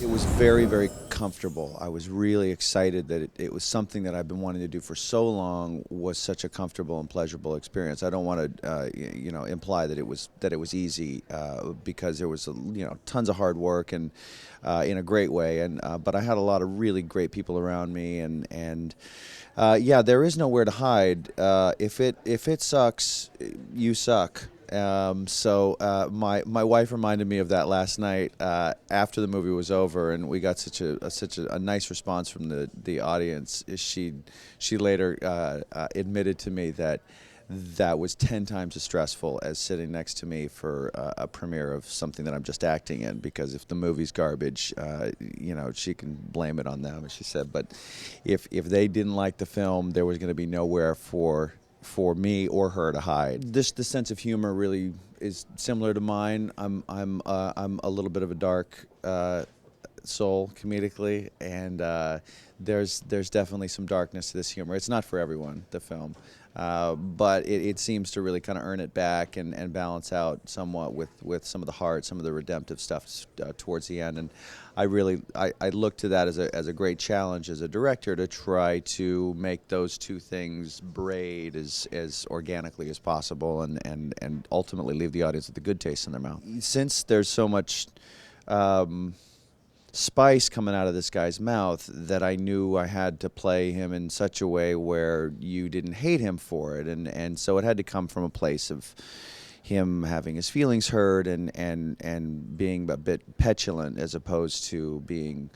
It was very, very comfortable. I was really excited that it was something that I've been wanting to do for so long, was such a comfortable and pleasurable experience. I don't want to, imply that it was easy, because there was, tons of hard work and in a great way. And but I had a lot of really great people around me, and yeah, there is nowhere to hide. If it sucks, you suck. My wife reminded me of that last night after the movie was over, and we got such a nice response from the audience. She later admitted to me that that was 10 times as stressful as sitting next to me for a premiere of something that I'm just acting in, because if the movie's garbage, she can blame it on them, as she said. But if they didn't like the film, there was going to be nowhere for me or her to hide. The sense of humor really is similar to mine. I'm a little bit of a dark soul comedically, and there's definitely some darkness to this humor. It's not for everyone, the film, but it seems to really kind of earn it back and balance out somewhat with some of the heart, some of the redemptive stuff towards the end. And I look to that as a great challenge as a director, to try to make those two things braid as organically as possible, and ultimately leave the audience with a good taste in their mouth. Since there's so much spice coming out of this guy's mouth, that I knew I had to play him in such a way where you didn't hate him for it, and so it had to come from a place of him having his feelings hurt and being a bit petulant, as opposed to being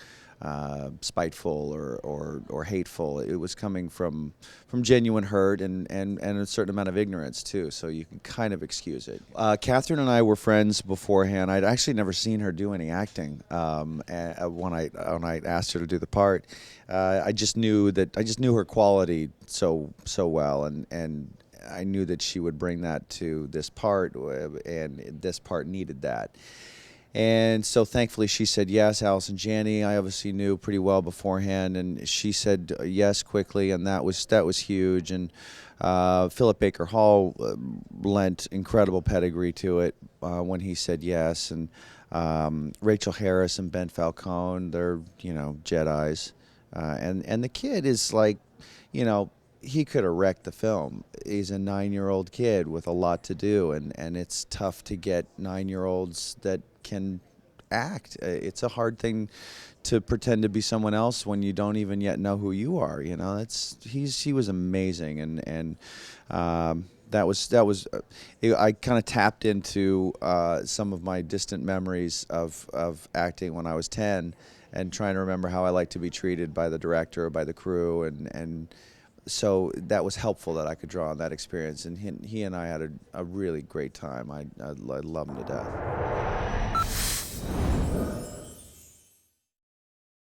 spiteful or hateful. It was coming from genuine hurt and a certain amount of ignorance too, so you can kind of excuse it. Catherine and I were friends beforehand. I'd actually never seen her do any acting. When I asked her to do the part, I just knew her quality so well, and I knew that she would bring that to this part, and this part needed that. And so thankfully she said yes. Allison Janney, I obviously knew pretty well beforehand, and she said yes quickly, and that was huge. And Philip Baker Hall lent incredible pedigree to it when he said yes. And Rachel Harris and Ben Falcone, they're Jedis, and the kid is like, he could have wrecked the film. He's a 9-year-old kid with a lot to do, and it's tough to get 9-year-olds that can act. It's a hard thing to pretend to be someone else when you don't even yet know who you are. He was amazing, and that was I kind of tapped into some of my distant memories of acting when I was 10, and trying to remember how I like to be treated by the director or by the crew, and so that was helpful that I could draw on that experience, and he and I had a really great time. I love him to death.